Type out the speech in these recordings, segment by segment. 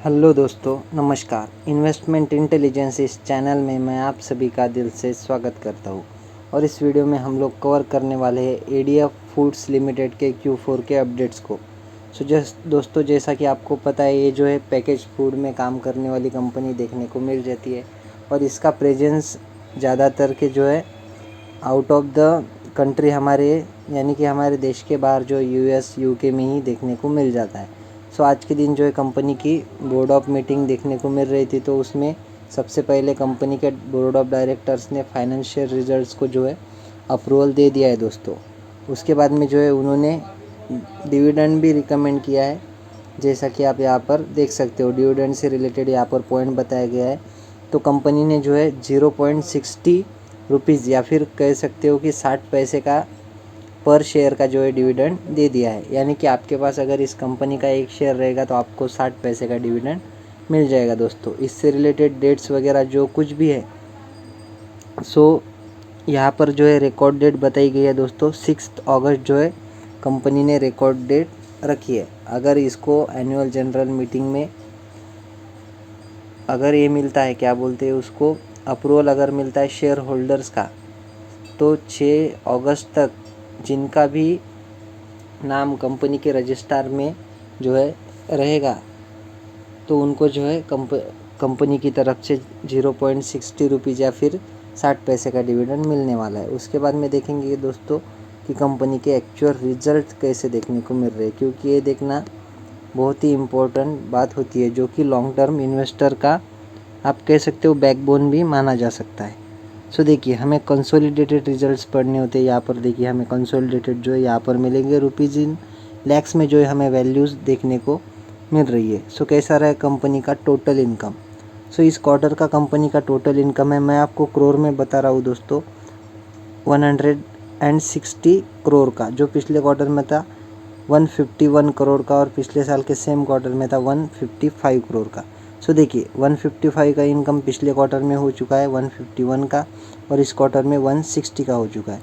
Hello दोस्तों, नमस्कार। Investment intelligence इस चैनल में मैं आप सभी का दिल से स्वागत करता हूँ। और इस वीडियो में हम लोग कवर करने वाले हैं एडीएफ फूड्स लिमिटेड के Q4 के अपडेट्स को। दोस्तों, जैसा कि आपको पता है, ये जो है पैकेज फूड में काम करने वाली कंपनी देखने को मिल जाती है और इसका प्रेजेंस ज़्यादातर के जो है आउट ऑफ द कंट्री हमारे यानी कि हमारे देश के बाहर जो US UK में ही देखने को मिल जाता है। आज के दिन जो है कंपनी की बोर्ड ऑफ मीटिंग देखने को मिल रही थी, तो उसमें सबसे पहले कंपनी के बोर्ड ऑफ डायरेक्टर्स ने फाइनेंशियल रिजल्ट्स को जो है अप्रूवल दे दिया है दोस्तों। उसके बाद में जो है उन्होंने डिविडेंड भी रिकमेंड किया है, जैसा कि आप यहाँ पर देख सकते हो। डिविडेंड से रिलेटेड यहाँ पर पॉइंट बताया गया है। तो कंपनी ने जो है 0.60 रुपीज़ या फिर कह सकते हो कि 60 पैसे का पर शेयर का जो है डिविडेंड दे दिया है। यानी कि आपके पास अगर इस कंपनी का एक शेयर रहेगा तो आपको 60 पैसे का डिविडेंड मिल जाएगा दोस्तों। इससे रिलेटेड डेट्स वगैरह जो कुछ भी है यहाँ पर जो है रिकॉर्ड डेट बताई गई है दोस्तों। 6 अगस्त जो है कंपनी ने रिकॉर्ड डेट रखी है। अगर इसको एनुअल जनरल मीटिंग में अगर ये मिलता है, क्या बोलते हैं उसको, अप्रूवल अगर मिलता है शेयर होल्डर्स का, तो 6 अगस्त तक जिनका भी नाम कंपनी के रजिस्टर में जो है रहेगा, तो उनको जो है कंपनी की तरफ से 0.60 रुपीज़ या फिर 60 पैसे का डिविडेंड मिलने वाला है। उसके बाद में देखेंगे दोस्तों कि कंपनी के एक्चुअल रिजल्ट कैसे देखने को मिल रहे हैं, क्योंकि ये देखना बहुत ही इम्पोर्टेंट बात होती है, जो कि लॉन्ग टर्म इन्वेस्टर का आप कह सकते हो बैकबोन भी माना जा सकता है। देखिए, हमें कंसोलिडेटेड रिजल्ट्स पढ़ने होते हैं। यहाँ पर देखिए हमें कंसोलिडेटेड जो है यहाँ पर मिलेंगे रुपीज़ इन लैक्स में, जो है हमें वैल्यूज़ देखने को मिल रही है। कैसा रहा है कंपनी का टोटल इनकम। इस क्वार्टर का कंपनी का टोटल इनकम है, मैं आपको करोड़ में बता रहा हूँ दोस्तों, 160 करोड़ का, जो पिछले क्वार्टर में था 151 करोड़ का और पिछले साल के सेम क्वार्टर में था 155 करोड़ का। देखिए 155 का इनकम पिछले क्वार्टर में हो चुका है 151 का, और इस क्वार्टर में 160 का हो चुका है।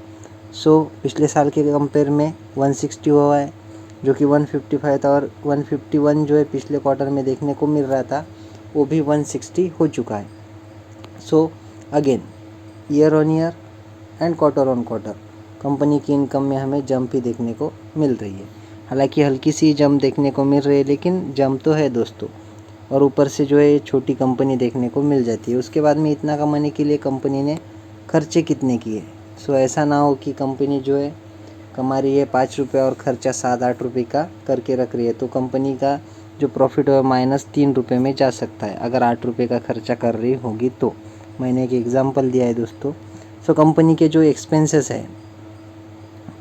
पिछले साल के कंपेयर में 160 हुआ है, जो कि 155 था, और 151 जो है पिछले क्वार्टर में देखने को मिल रहा था, वो भी 160 हो चुका है। Again year on year and quarter on quarter company की इनकम में हमें जंप ही देखने को मिल रही है। हालांकि हल्की सी जंप देखने को मिल रही है, लेकिन जंप तो है दोस्तों। और ऊपर से जो है छोटी कंपनी देखने को मिल जाती है। उसके बाद में इतना कमाने के लिए कंपनी ने खर्चे कितने किए। ऐसा ना हो कि कंपनी जो है कमा रही है 5 रुपये और खर्चा 7-8 रुपये का करके रख रही है, तो कंपनी का जो प्रॉफिट है -3 रुपये में जा सकता है, अगर 8 रुपये का खर्चा कर रही होगी तो। मैंने एक एग्जांपल दिया है दोस्तों। कंपनी के जो एक्सपेंसेस है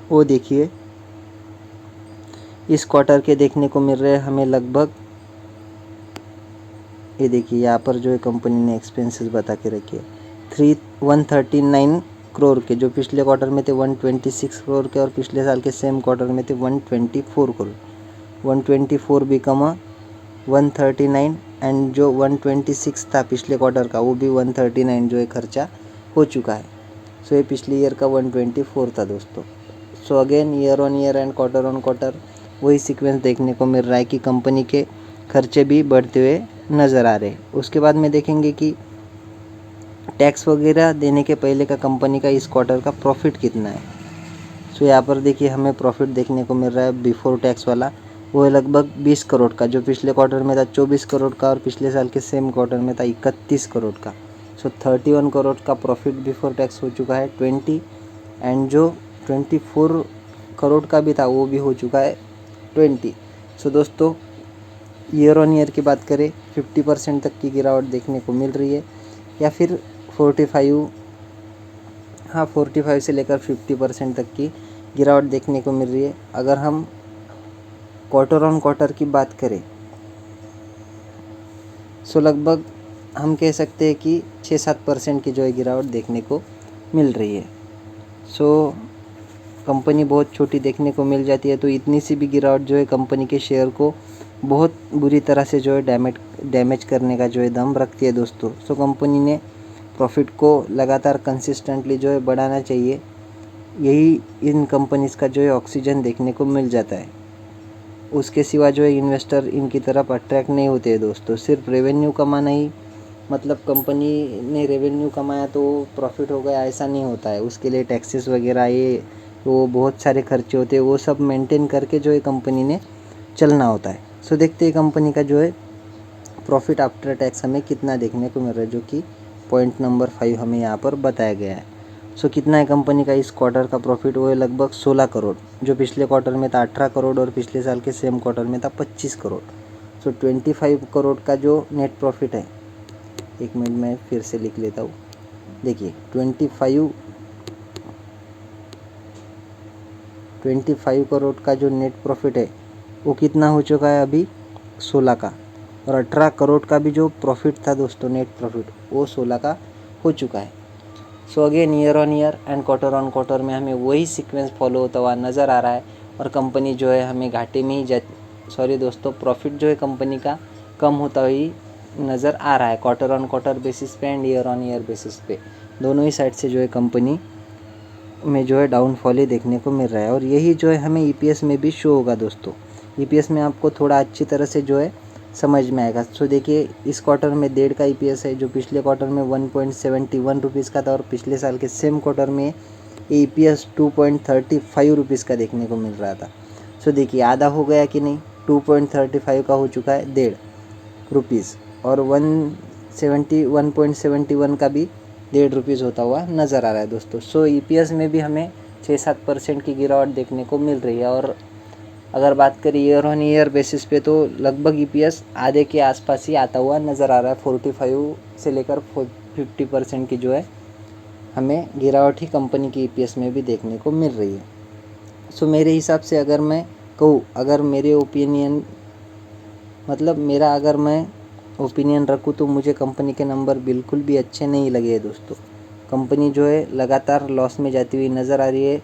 वो देखिए इस क्वार्टर के देखने को मिल रहे हैं हमें लगभग, ये देखिए यहाँ पर जो है कंपनी ने एक्सपेंसेस बता के रखे 139 करोड़ के, जो पिछले क्वार्टर में थे 126 करोड़ के, और पिछले साल के सेम क्वार्टर में थे 124 करोड़। 124 भी कमा 139, एंड जो 126 था पिछले क्वार्टर का, वो भी 139 जो है खर्चा हो चुका है। ये पिछले ईयर का 124 था दोस्तों। Again year on year and quarter on quarter वही सीक्वेंस देखने को मिल रहा है कि कंपनी के खर्चे भी बढ़ते हुए नज़र आ रहे हैं। उसके बाद में देखेंगे कि टैक्स वगैरह देने के पहले का कंपनी का इस क्वार्टर का प्रॉफिट कितना है। यहाँ पर देखिए हमें प्रॉफिट देखने को मिल रहा है बिफोर टैक्स वाला, वो है लगभग 20 करोड़ का, जो पिछले क्वार्टर में था 24 करोड़ का, और पिछले साल के सेम क्वार्टर में था 31 करोड़ का। 31 करोड़ का प्रॉफिट बिफोर टैक्स हो चुका है 20, एंड जो 24 करोड़ का भी था वो भी हो चुका है 20। दोस्तों, ईयर ऑन ईयर की बात करें 50% तक की गिरावट देखने को मिल रही है, या फिर 45 से लेकर 50% तक की गिरावट देखने को मिल रही है। अगर हम क्वार्टर ऑन क्वार्टर की बात करें लगभग हम कह सकते हैं कि 6-7% की जो है गिरावट देखने को मिल रही है। कंपनी बहुत छोटी देखने को मिल जाती है, तो इतनी सी भी गिरावट जो है कंपनी के शेयर को बहुत बुरी तरह से जो है डैमेज करने का जो है दम रखती है दोस्तों। कंपनी ने प्रॉफिट को लगातार कंसिस्टेंटली जो है बढ़ाना चाहिए। यही इन कंपनीज़ का जो है ऑक्सीजन देखने को मिल जाता है। उसके सिवा जो है इन्वेस्टर इनकी तरफ अट्रैक्ट नहीं होते हैं दोस्तों। सिर्फ रेवेन्यू कमाना ही मतलब कंपनी ने रेवेन्यू कमाया तो प्रॉफिट हो गया, ऐसा नहीं होता है। उसके लिए टैक्सेस वगैरह ये वो बहुत सारे खर्चे होते हैं, वो सब मेंटेन करके जो है कंपनी ने चलना होता है। सो देखते हैं कंपनी का जो है प्रॉफिट आफ्टर टैक्स हमें कितना देखने को मिल रहा है, जो कि पॉइंट नंबर 5 हमें यहाँ पर बताया गया है। सो कितना है कंपनी का इस क्वार्टर का प्रॉफिट, वो है लगभग 16 करोड़, जो पिछले क्वार्टर में था 18 करोड़ और पिछले साल के सेम क्वार्टर में था 25 करोड़। सो 25 करोड़ का जो नेट प्रॉफिट है, एक मिनट में फिर से लिख लेता हूँ। देखिए 25 करोड़ का जो नेट प्रॉफिट है वो कितना हो चुका है अभी, 16 का। और 18 करोड़ का भी जो प्रॉफिट था दोस्तों, नेट प्रॉफिट, वो 16 का हो चुका है। So again year on year and quarter on quarter में हमें वही सीक्वेंस फॉलो होता हुआ नज़र आ रहा है। और कंपनी जो है हमें घाटे में ही प्रॉफिट जो है कंपनी का कम होता हुई नज़र आ रहा है, क्वार्टर ऑन क्वार्टर बेसिस पे and year on year basis पे। दोनों ही साइड से जो है कंपनी में जो है डाउनफॉल ही देखने को मिल रहा है। और यही जो है हमें ईपीएस में भी शो होगा दोस्तों। ईपीएस में आपको थोड़ा अच्छी तरह से जो है समझ में आएगा। सो देखिए इस क्वार्टर में 1.5 का ईपीएस है, जो पिछले क्वार्टर में 1.71 रुपीज़ का था, और पिछले साल के सेम क्वार्टर में ईपीएस 2.35 रुपीज़ का देखने को मिल रहा था। सो देखिए आधा हो गया कि नहीं, 2.35 का हो चुका है 1.5 रुपीज़, और 1.71 का भी 1.5 रुपीज़ होता हुआ नज़र आ रहा है दोस्तों। सो ईपीएस में भी हमें 6-7% की गिरावट देखने को मिल रही है। और अगर बात करें ईयर ऑन ईयर बेसिस पे तो लगभग ईपीएस आधे के आसपास ही आता हुआ नज़र आ रहा है। 45 से लेकर 50% की जो है हमें गिरावट ही कंपनी की ईपीएस में भी देखने को मिल रही है। सो मेरे हिसाब से अगर मैं कहूँ, अगर मेरे ओपिनियन अगर मैं ओपिनियन रखूँ तो मुझे कंपनी के नंबर बिल्कुल भी अच्छे नहीं लगे हैं दोस्तों। कंपनी जो है लगातार लॉस में जाती हुई नज़र आ रही है।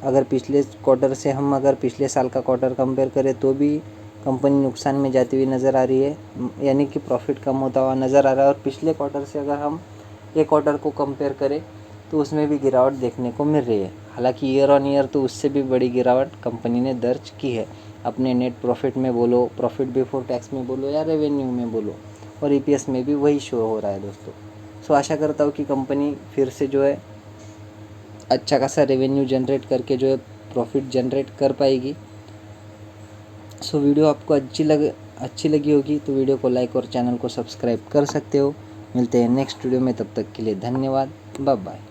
अगर पिछले क्वार्टर से हम अगर पिछले साल का क्वार्टर कंपेयर करें तो भी कंपनी नुकसान में जाती हुई नज़र आ रही है, यानी कि प्रॉफिट कम होता हुआ नज़र आ रहा है। और पिछले क्वार्टर से अगर हम एक क्वार्टर को कंपेयर करें तो उसमें भी गिरावट देखने को मिल रही है। हालांकि ईयर ऑन ईयर तो उससे भी बड़ी गिरावट कंपनी ने दर्ज की है, अपने नेट प्रॉफिट में बोलो, प्रॉफिट बिफोर टैक्स में बोलो, या रेवेन्यू में बोलो, और ईपीएस में भी वही शो हो रहा है दोस्तों। सो आशा करता हूँ कि कंपनी फिर से जो है अच्छा खासा रेवेन्यू जनरेट करके जो है प्रॉफिट जनरेट कर पाएगी। सो वीडियो आपको अच्छी लगी होगी तो वीडियो को लाइक और चैनल को सब्सक्राइब कर सकते हो। मिलते हैं नेक्स्ट वीडियो में, तब तक के लिए धन्यवाद, बाय बाय।